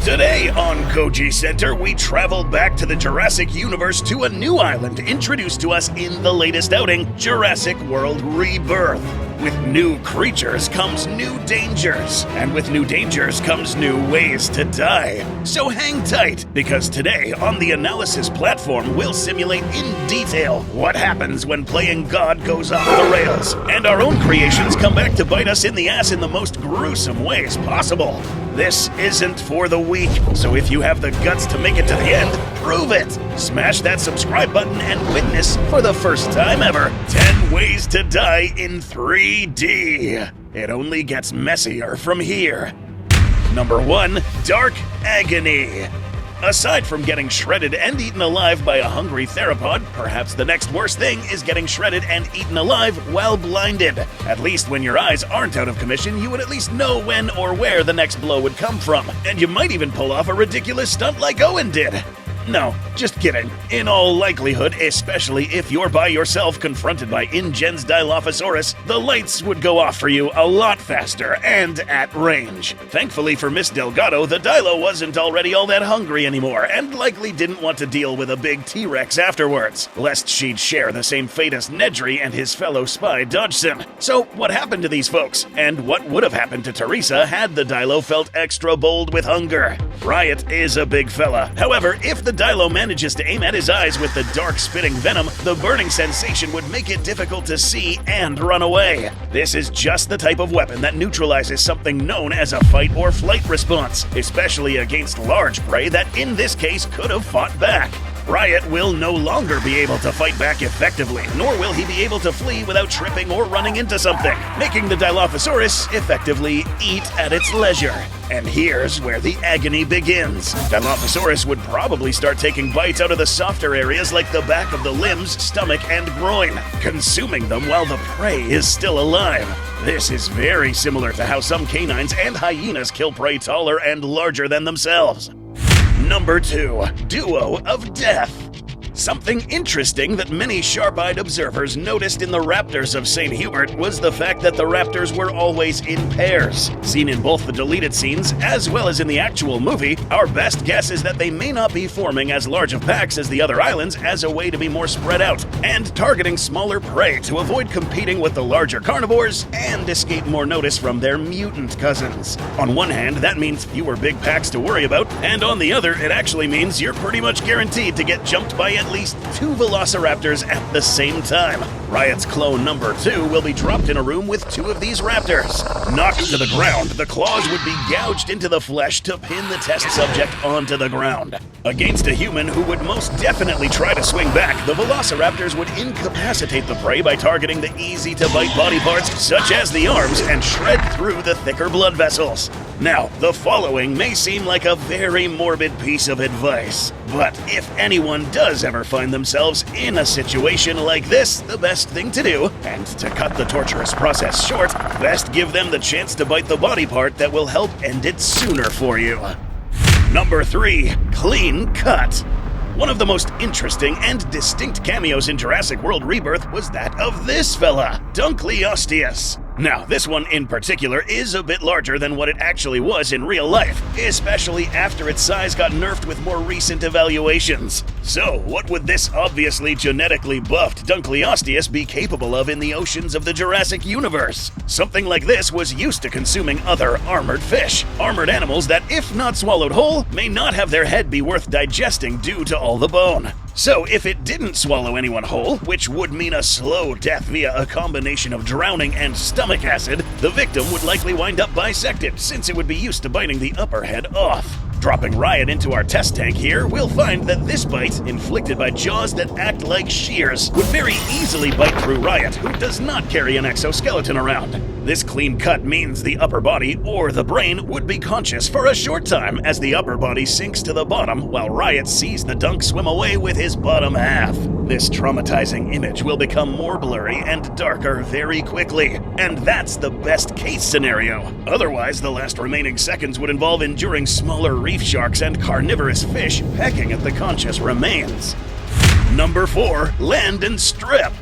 Today on Goji Center, we travel back to the Jurassic universe to a new island introduced to us in the latest outing, Jurassic World Rebirth. With new creatures comes new dangers, and with new dangers comes new ways to die. So hang tight, because today on the analysis platform, we'll simulate in detail what happens when playing God goes off the rails, and our own creations come back to bite us in the ass in the most gruesome ways possible. This isn't for the weak, so if you have the guts to make it to the end, prove it! Smash that subscribe button and witness, for the first time ever, 10 ways to die in 3D. It only gets messier from here. Number 1, Dark Agony. Aside from getting shredded and eaten alive by a hungry theropod, perhaps the next worst thing is getting shredded and eaten alive while blinded. At least when your eyes aren't out of commission, you would at least know when or where the next blow would come from. And you might even pull off a ridiculous stunt like Owen did. No, just kidding. In all likelihood, especially if you're by yourself confronted by InGen's Dilophosaurus, the lights would go off for you a lot faster and at range. Thankfully for Miss Delgado, the Dilo wasn't already all that hungry anymore and likely didn't want to deal with a big T-Rex afterwards, lest she'd share the same fate as Nedry and his fellow spy Dodgson. So what happened to these folks? And what would have happened to Teresa had the Dilo felt extra bold with hunger? Riot is a big fella. However, if the Dilo manages to aim at his eyes with the dark spitting venom, the burning sensation would make it difficult to see and run away. This is just the type of weapon that neutralizes something known as a fight or flight response, especially against large prey that in this case could have fought back. Riot will no longer be able to fight back effectively, nor will he be able to flee without tripping or running into something, making the Dilophosaurus effectively eat at its leisure. And here's where the agony begins. Dilophosaurus would probably start taking bites out of the softer areas like the back of the limbs, stomach, and groin, consuming them while the prey is still alive. This is very similar to how some canines and hyenas kill prey taller and larger than themselves. Number 2, Duo of Death. Something interesting that many sharp-eyed observers noticed in the raptors of St. Hubert was the fact that the raptors were always in pairs. Seen in both the deleted scenes as well as in the actual movie, our best guess is that they may not be forming as large of packs as the other islands as a way to be more spread out, and targeting smaller prey to avoid competing with the larger carnivores and escape more notice from their mutant cousins. On one hand, that means fewer big packs to worry about, and on the other, it actually means you're pretty much guaranteed to get jumped by at least 2 velociraptors at the same time. Riot's clone number 2 will be dropped in a room with 2 of these raptors. Knocked to the ground, the claws would be gouged into the flesh to pin the test subject onto the ground. Against a human who would most definitely try to swing back, the velociraptors would incapacitate the prey by targeting the easy-to-bite body parts, such as the arms, and shred through the thicker blood vessels. Now, the following may seem like a very morbid piece of advice, but if anyone does ever find themselves in a situation like this, the best thing to do, and to cut the torturous process short, best give them the chance to bite the body part that will help end it sooner for you. Number 3, Clean Cut. One of the most interesting and distinct cameos in Jurassic World Rebirth was that of this fella, Dunkleosteus. Now, this one in particular is a bit larger than what it actually was in real life, especially after its size got nerfed with more recent evaluations. So, what would this obviously genetically buffed Dunkleosteus be capable of in the oceans of the Jurassic universe? Something like this was used to consuming other armored fish, armored animals that, if not swallowed whole, may not have their head be worth digesting due to all the bone. So if it didn't swallow anyone whole, which would mean a slow death via a combination of drowning and stomach acid, the victim would likely wind up bisected, since it would be used to biting the upper head off. Dropping Riot into our test tank here, we'll find that this bite, inflicted by jaws that act like shears, would very easily bite through Riot, who does not carry an exoskeleton around. This clean cut means the upper body, or the brain, would be conscious for a short time as the upper body sinks to the bottom while Riot sees the dunk swim away with his bottom half. This traumatizing image will become more blurry and darker very quickly, and that's the best case scenario. Otherwise, the last remaining seconds would involve enduring smaller reef sharks and carnivorous fish pecking at the conscious remains. Number 4, Land and Strip.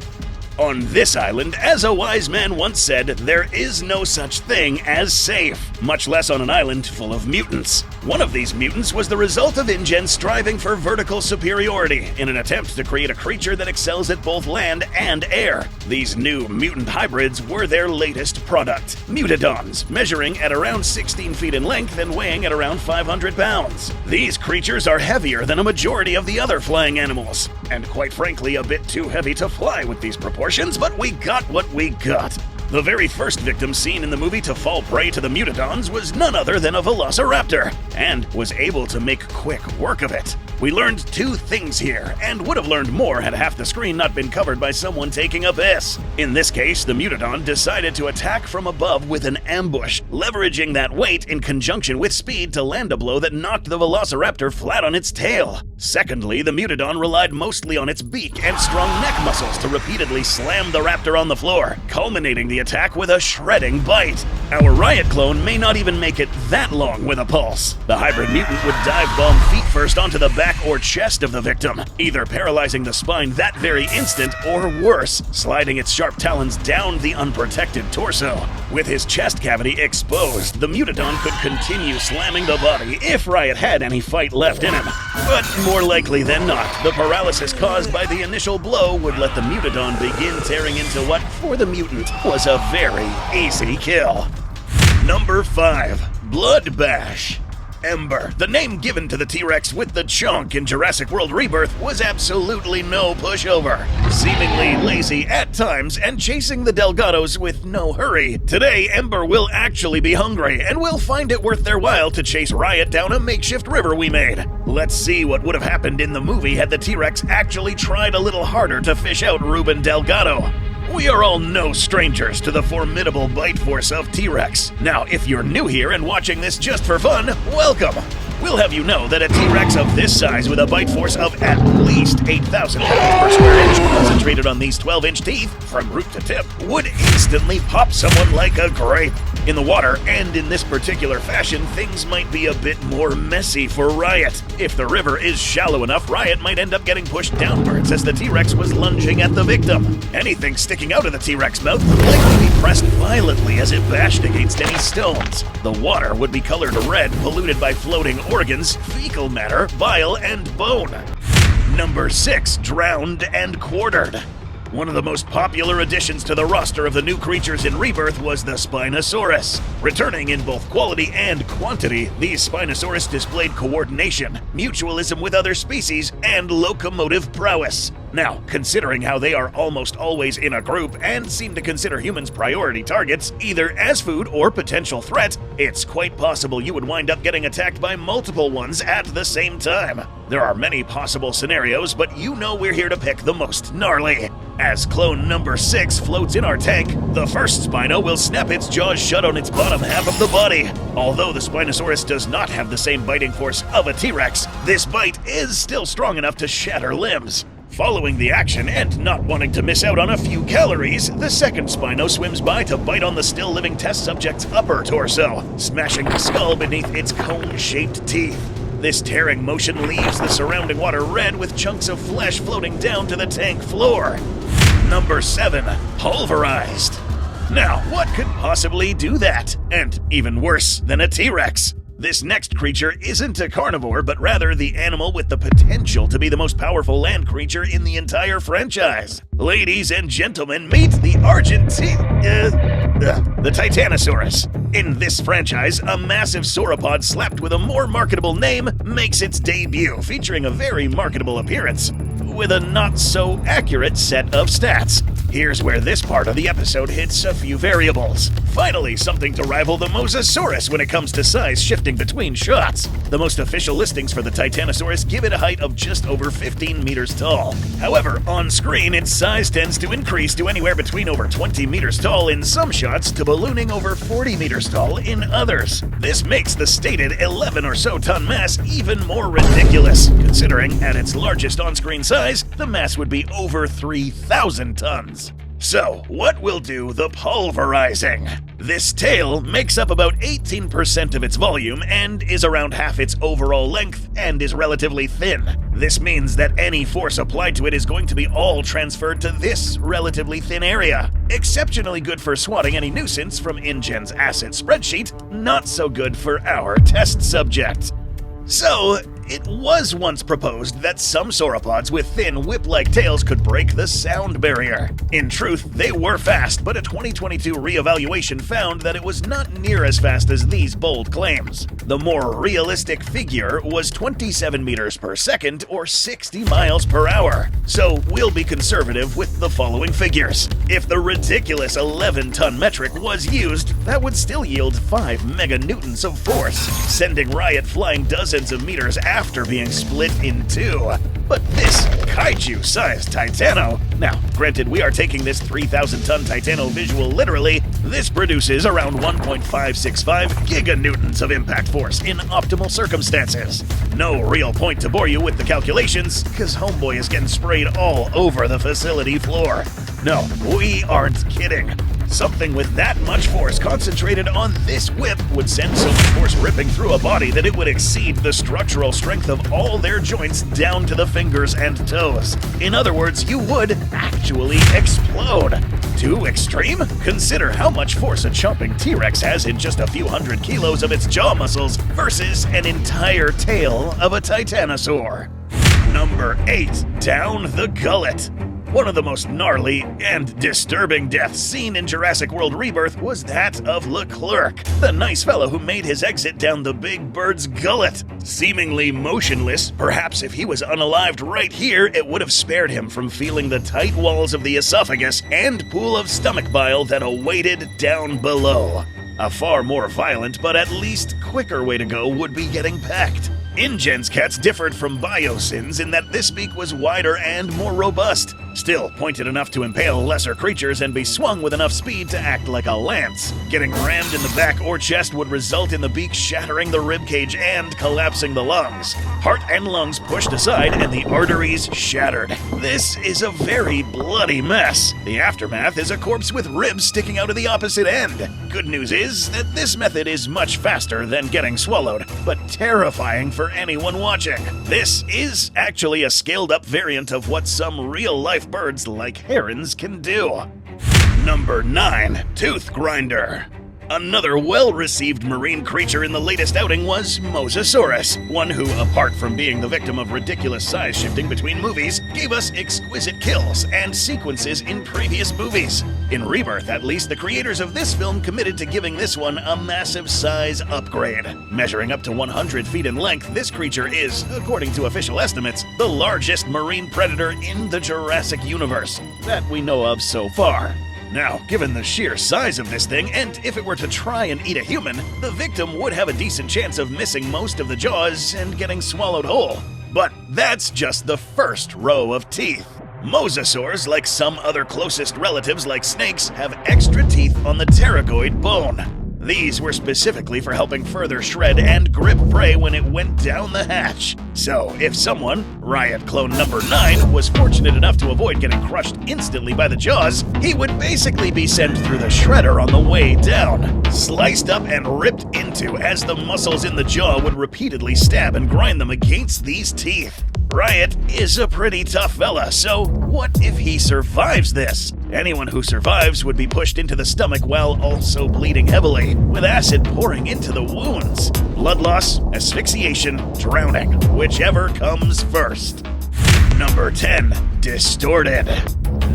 On this island, as a wise man once said, there is no such thing as safe, much less on an island full of mutants. One of these mutants was the result of InGen striving for vertical superiority in an attempt to create a creature that excels at both land and air. These new mutant hybrids were their latest product, Mutadons, measuring at around 16 feet in length and weighing at around 500 pounds. These creatures are heavier than a majority of the other flying animals, and quite frankly a bit too heavy to fly with these proportions, but we got what we got. The very first victim seen in the movie to fall prey to the Mutadons was none other than a velociraptor, and was able to make quick work of it. We learned two things here, and would have learned more had half the screen not been covered by someone taking a piss. In this case, the Mutadon decided to attack from above with an ambush, leveraging that weight in conjunction with speed to land a blow that knocked the velociraptor flat on its tail. Secondly, the Mutadon relied mostly on its beak and strong neck muscles to repeatedly slam the raptor on the floor, culminating the attack with a shredding bite. Our Riot clone may not even make it that long with a pulse. The hybrid mutant would dive bomb feet first onto the back or chest of the victim, either paralyzing the spine that very instant or worse, sliding its sharp talons down the unprotected torso. With his chest cavity exposed, the Mutadon could continue slamming the body if Riot had any fight left in him. But more likely than not, the paralysis caused by the initial blow would let the Mutadon begin tearing into what, for the mutant, was a very easy kill. Number 5. Blood Bash. Ember, the name given to the T-Rex with the chunk in Jurassic World Rebirth, was absolutely no pushover. Seemingly lazy at times and chasing the Delgados with no hurry. Today, Ember will actually be hungry and will find it worth their while to chase Riot down a makeshift river we made. Let's see what would have happened in the movie had the T-Rex actually tried a little harder to fish out Ruben Delgado. We are all no strangers to the formidable bite force of T-Rex. Now, if you're new here and watching this just for fun, welcome! We'll have you know that a T-Rex of this size with a bite force of at least 8,000 pounds per square inch concentrated on these 12-inch teeth, from root to tip, would instantly pop someone like a grape. In the water, and in this particular fashion, things might be a bit more messy for Riot. If the river is shallow enough, Riot might end up getting pushed downwards as the T-Rex was lunging at the victim. Anything sticking out of the T-Rex mouth would likely be pressed violently as it bashed against any stones. The water would be colored red, polluted by floating organs, fecal matter, bile, and bone. Number 6. Drowned and Quartered. One of the most popular additions to the roster of the new creatures in Rebirth was the Spinosaurus. Returning in both quality and quantity, these Spinosaurus displayed coordination, mutualism with other species, and locomotive prowess. Now, considering how they are almost always in a group and seem to consider humans priority targets, either as food or potential threat, it's quite possible you would wind up getting attacked by multiple ones at the same time. There are many possible scenarios, but you know we're here to pick the most gnarly. As clone number 6 floats in our tank, the first Spino will snap its jaws shut on its bottom half of the body. Although the Spinosaurus does not have the same biting force of a T-Rex, this bite is still strong enough to shatter limbs. Following the action and not wanting to miss out on a few calories, the second Spino swims by to bite on the still-living test subject's upper torso, smashing the skull beneath its cone-shaped teeth. This tearing motion leaves the surrounding water red with chunks of flesh floating down to the tank floor. Number 7. Pulverized. Now, what could possibly do that? And even worse than a T-Rex? This next creature isn't a carnivore, but rather the animal with the potential to be the most powerful land creature in the entire franchise. Ladies and gentlemen, meet the the Titanosaurus. In this franchise, a massive sauropod slapped with a more marketable name makes its debut, featuring a very marketable appearance, with a not-so-accurate set of stats. Here's where this part of the episode hits a few variables. Finally, something to rival the Mosasaurus when it comes to size shifting between shots. The most official listings for the Titanosaurus give it a height of just over 15 meters tall. However, on screen, its size tends to increase to anywhere between over 20 meters tall in some shots to ballooning over 40 meters tall in others. This makes the stated 11 or so ton mass even more ridiculous, considering at its largest on-screen size, the mass would be over 3,000 tons. So, what will do the pulverizing? This tail makes up about 18% of its volume and is around half its overall length and is relatively thin. This means that any force applied to it is going to be all transferred to this relatively thin area. Exceptionally good for swatting any nuisance from InGen's asset spreadsheet, not so good for our test subject. So, it was once proposed that some sauropods with thin whip-like tails could break the sound barrier. In truth, they were fast, but a 2022 reevaluation found that it was not near as fast as these bold claims. The more realistic figure was 27 meters per second or 60 miles per hour. So we'll be conservative with the following figures. If the ridiculous 11-ton metric was used, that would still yield 5 meganewtons of force, sending Riot flying dozens of meters after being split in two. But this kaiju-sized Titano, now granted we are taking this 3,000-ton Titano visual literally, this produces around 1.565 giganewtons of impact force in optimal circumstances. No real point to bore you with the calculations, cause homeboy is getting sprayed all over the facility floor. No, we aren't kidding. Something with that much force concentrated on this whip would send so much force ripping through a body that it would exceed the structural strength of all their joints down to the fingers and toes. In other words, you would actually explode. Too extreme? Consider how much force a chomping T-Rex has in just a few hundred kilos of its jaw muscles versus an entire tail of a Titanosaur. Number 8. Down the gullet. One of the most gnarly and disturbing deaths seen in Jurassic World Rebirth was that of Leclerc, the nice fellow who made his exit down the big bird's gullet. Seemingly motionless, perhaps if he was unalived right here, it would have spared him from feeling the tight walls of the esophagus and pool of stomach bile that awaited down below. A far more violent but at least quicker way to go would be getting pecked. InGen's cats differed from Biosyn's in that this beak was wider and more robust, still pointed enough to impale lesser creatures and be swung with enough speed to act like a lance. Getting rammed in the back or chest would result in the beak shattering the ribcage and collapsing the lungs. Heart and lungs pushed aside and the arteries shattered. This is a very bloody mess. The aftermath is a corpse with ribs sticking out of the opposite end. Good news is that this method is much faster than getting swallowed, but terrifying for anyone watching. This is actually a scaled-up variant of what some real-life birds like herons can do. Number 9. Tooth Grinder. Another well-received marine creature in the latest outing was Mosasaurus, one who, apart from being the victim of ridiculous size shifting between movies, gave us exquisite kills and sequences in previous movies. In Rebirth, at least, the creators of this film committed to giving this one a massive size upgrade. Measuring up to 100 feet in length, this creature is, according to official estimates, the largest marine predator in the Jurassic universe that we know of so far. Now, given the sheer size of this thing, and if it were to try and eat a human, the victim would have a decent chance of missing most of the jaws and getting swallowed whole. But that's just the first row of teeth. Mosasaurs, like some other closest relatives like snakes, have extra teeth on the pterygoid bone. These were specifically for helping further shred and grip prey when it went down the hatch. So, if someone, Riot clone number 9, was fortunate enough to avoid getting crushed instantly by the jaws, he would basically be sent through the shredder on the way down, sliced up and ripped into as the muscles in the jaw would repeatedly stab and grind them against these teeth. Riot is a pretty tough fella, so what if he survives this? Anyone who survives would be pushed into the stomach while also bleeding heavily, with acid pouring into the wounds. Blood loss, asphyxiation, drowning, whichever comes first. Number 10. Distorted.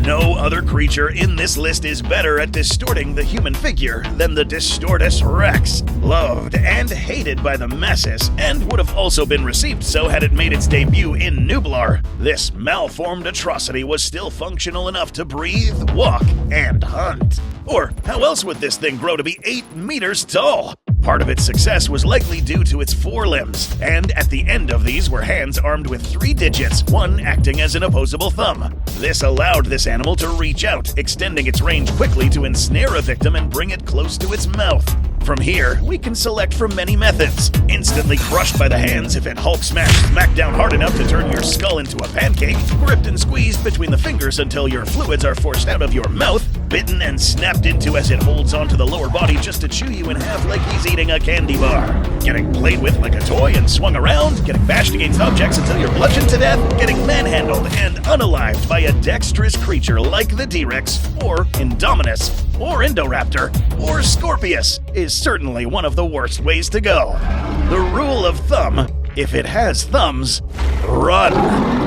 No other creature in this list is better at distorting the human figure than the Distortus Rex. Loved and hated by the masses, and would have also been received so had it made its debut in Nublar. This malformed atrocity was still functional enough to breathe, walk, and hunt. Or how else would this thing grow to be 8 meters tall? Part of its success was likely due to its forelimbs, and at the end of these were hands armed with 3 digits, one acting as an opposable thumb. This allowed this animal to reach out, extending its range quickly to ensnare a victim and bring it close to its mouth. From here, we can select from many methods. Instantly crushed by the hands if it Hulk smacked down hard enough to turn your skull into a pancake, gripped and squeezed between the fingers until your fluids are forced out of your mouth, bitten and snapped into as it holds onto the lower body just to chew you in half like he's eating a candy bar. Getting played with like a toy and swung around, getting bashed against objects until you're bludgeoned to death, getting manhandled and unalived by a dexterous creature like the T-Rex, or Indominus, or Indoraptor, or Scorpius is certainly one of the worst ways to go. The rule of thumb, if it has thumbs, run.